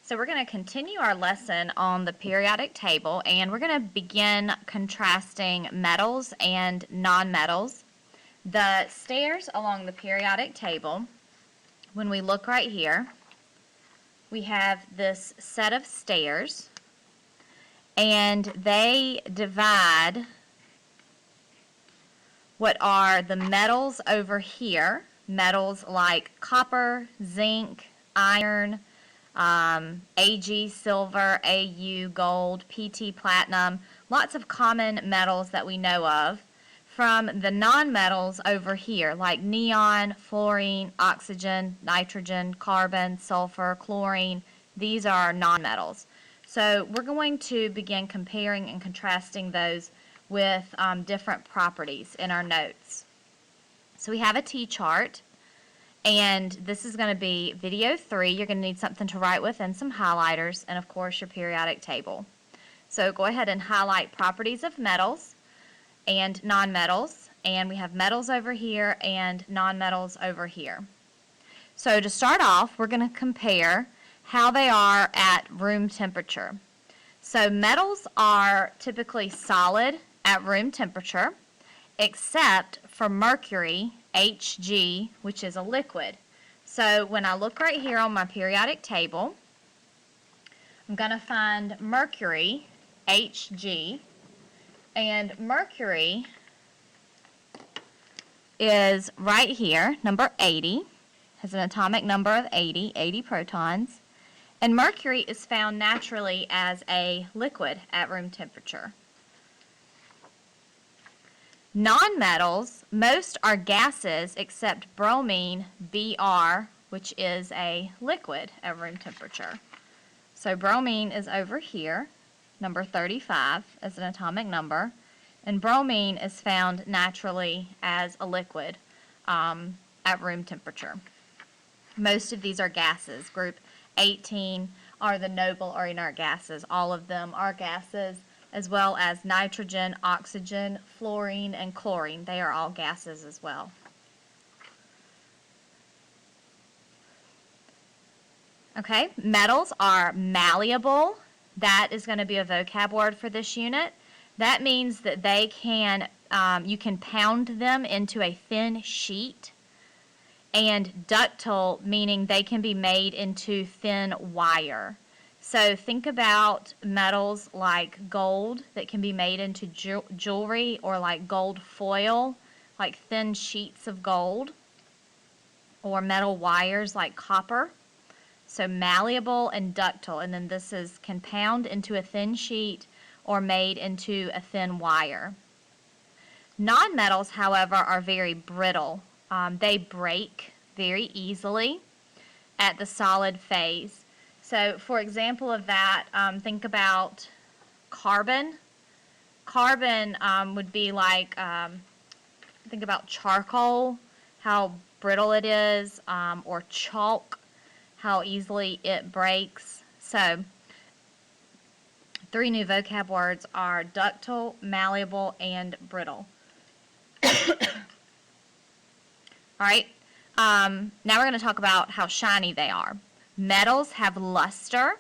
So we're going to continue our lesson on the periodic table, and we're going to begin contrasting metals and nonmetals. The stairs along the periodic table, when we look right here, we have this set of stairs, and they divide what are the metals over here, metals like copper, zinc, iron, Ag, silver, Au, gold, Pt, platinum, lots of common metals that we know of, from the nonmetals over here, like neon, fluorine, oxygen, nitrogen, carbon, sulfur, chlorine. These are nonmetals. So we're going to begin comparing and contrasting those with different properties in our notes. So we have a T-chart. And this is going to be video 3. You're going to need something to write with and some highlighters, and of course your periodic table. So go ahead and highlight properties of metals and nonmetals, and we have metals over here and nonmetals over here. So to start off, we're going to compare how they are at room temperature. So metals are typically solid at room temperature, except for mercury, Hg, which is a liquid. So when I look right here on my periodic table, I'm going to find mercury, Hg, and mercury is right here, number 80, has an atomic number of 80 protons, and mercury is found naturally as a liquid at room temperature. Nonmetals, most are gases except bromine, Br, which is a liquid at room temperature. So bromine is over here, number 35 as an atomic number, and bromine is found naturally as a liquid at room temperature. Most of these are gases. Group 18 are the noble or inert gases. All of them are gases, as well as nitrogen, oxygen, fluorine, and chlorine. They are all gases as well. Okay, metals are malleable. That is going to be a vocab word for this unit. That means that they can, you can pound them into a thin sheet. And ductile, meaning they can be made into thin wire. So think about metals like gold that can be made into jewelry, or like gold foil, like thin sheets of gold, or metal wires like copper. So malleable and ductile, and then this is can pound into a thin sheet or made into a thin wire. Nonmetals, however, are very brittle. They break very easily at the solid phase. So, for example of that, think about carbon. Carbon would be like, think about charcoal, how brittle it is, or chalk, how easily it breaks. So, 3 new vocab words are ductile, malleable, and brittle. All right, now we're going to talk about how shiny they are. Metals have luster.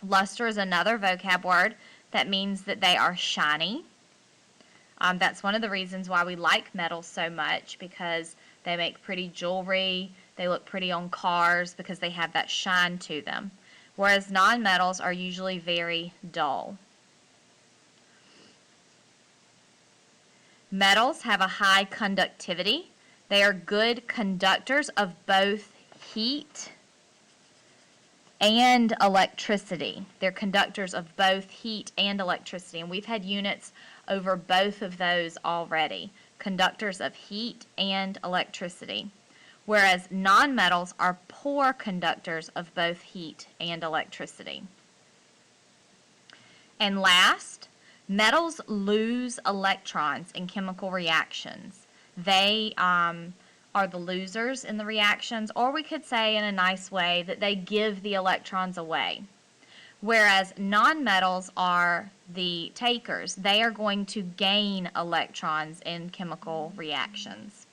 Luster is another vocab word that means that they are shiny. That's one of the reasons why we like metals so much, because they make pretty jewelry, they look pretty on cars because they have that shine to them. Whereas nonmetals are usually very dull. Metals have a high conductivity. They are good conductors of both heat and electricity. They're conductors of both heat and electricity, and we've had units over both of those already, conductors of heat and electricity, whereas nonmetals are poor conductors of both heat and electricity. And last, metals lose electrons in chemical reactions. They are the losers in the reactions, or we could say in a nice way that they give the electrons away. Whereas nonmetals are the takers. They are going to gain electrons in chemical reactions.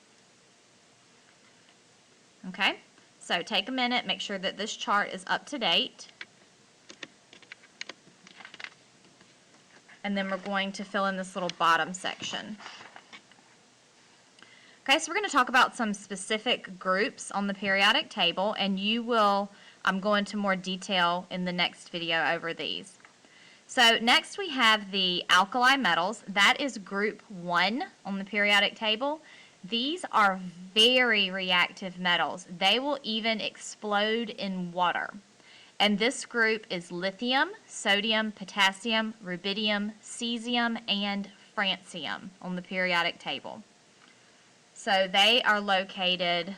Okay, so take a minute, make sure that this chart is up to date. and then we're going to fill in this little bottom section. Okay, so we're going to talk about some specific groups on the periodic table, and I'm go into more detail in the next video over these. So next we have the alkali metals. That is group 1 on the periodic table. These are very reactive metals. They will even explode in water. And this group is lithium, sodium, potassium, rubidium, cesium, and francium on the periodic table. So they are located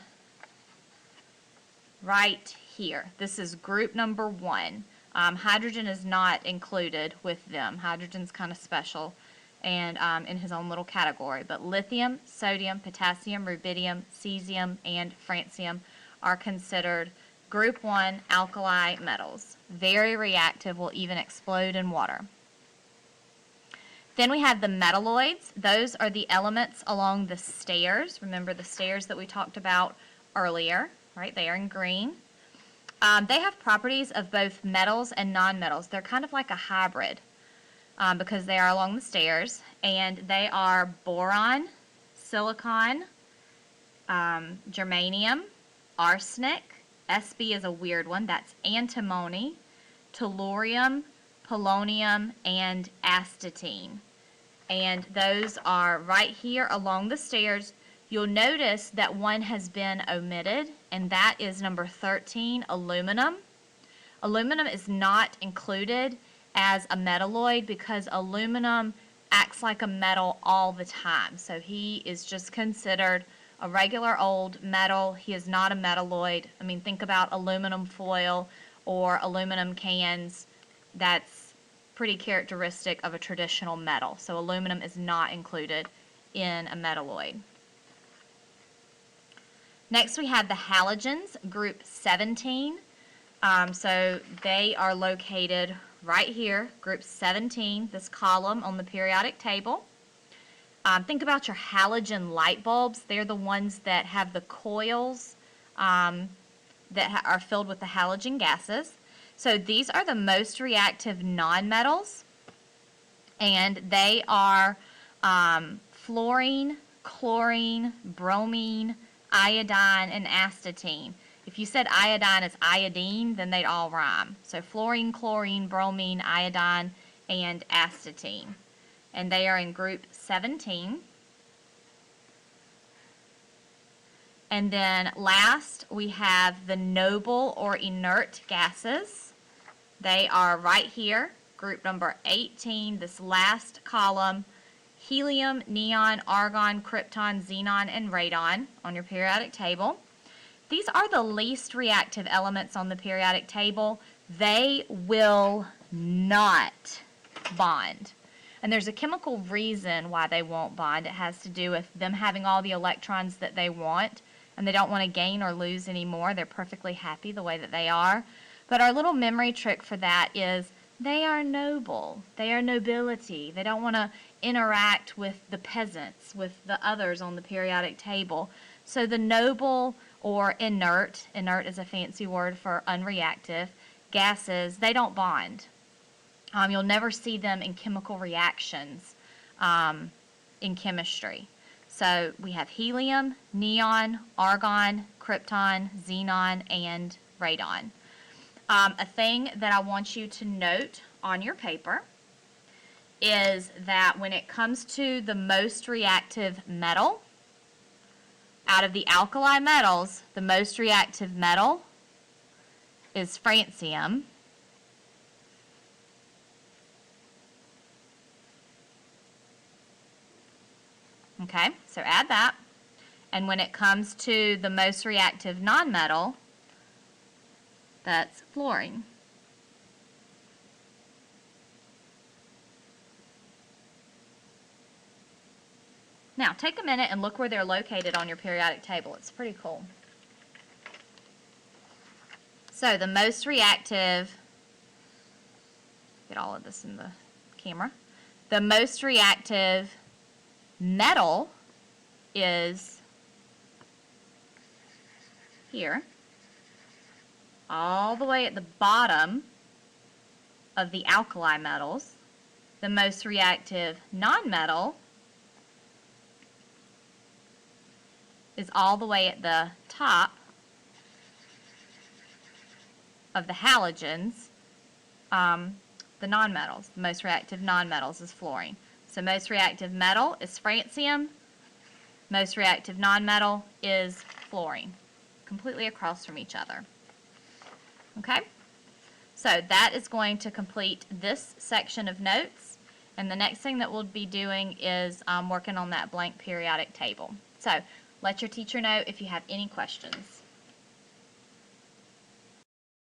right here. This is group number 1. Hydrogen is not included with them. Hydrogen's kind of special and in his own little category. But lithium, sodium, potassium, rubidium, cesium, and francium are considered group 1 alkali metals. Very reactive, will even explode in water. Then we have the metalloids. Those are the elements along the stairs. Remember the stairs that we talked about earlier, right there in green. They have properties of both metals and nonmetals. They're kind of like a hybrid because they are along the stairs, and they are boron, silicon, germanium, arsenic. Sb is a weird one. That's antimony, tellurium, polonium, and astatine. And those are right here along the stairs. You'll notice that one has been omitted, and that is number 13, aluminum. Aluminum is not included as a metalloid because aluminum acts like a metal all the time. So he is just considered a regular old metal. He is not a metalloid. I mean, think about aluminum foil or aluminum cans. That's pretty characteristic of a traditional metal. So aluminum is not included in a metalloid. Next we have the halogens, group 17. So they are located right here, group 17, this column on the periodic table. Think about your halogen light bulbs. They're the ones that have the coils that are filled with the halogen gases. So these are the most reactive nonmetals, and they are fluorine, chlorine, bromine, iodine, and astatine. If you said iodine is iodine, then they'd all rhyme. So fluorine, chlorine, bromine, iodine, and astatine. And they are in group 17. And then last, we have the noble or inert gases. They are right here, group number 18, this last column. Helium, neon, argon, krypton, xenon, and radon on your periodic table. These are the least reactive elements on the periodic table. They will not bond. And there's a chemical reason why they won't bond. It has to do with them having all the electrons that they want, and they don't want to gain or lose anymore. They're perfectly happy the way that they are. But our little memory trick for that is they are noble. They are nobility. They don't want to interact with the peasants, with the others on the periodic table. So the noble or inert is a fancy word for unreactive, gases, they don't bond. You'll never see them in chemical reactions in chemistry. So we have helium, neon, argon, krypton, xenon, and radon. A thing that I want you to note on your paper is that when it comes to the most reactive metal, out of the alkali metals, the most reactive metal is francium. Okay, so add that. And when it comes to the most reactive nonmetal, that's fluorine. Now, take a minute and look where they're located on your periodic table. It's pretty cool. So, the most reactive, get all of this in the camera. The most reactive metal is here, all the way at the bottom of the alkali metals. The most reactive nonmetal is all the way at the top of the halogens, the nonmetals. The most reactive nonmetals is fluorine. So most reactive metal is francium. Most reactive nonmetal is fluorine, completely across from each other. Okay? So that is going to complete this section of notes. And the next thing that we'll be doing is working on that blank periodic table. So let your teacher know if you have any questions.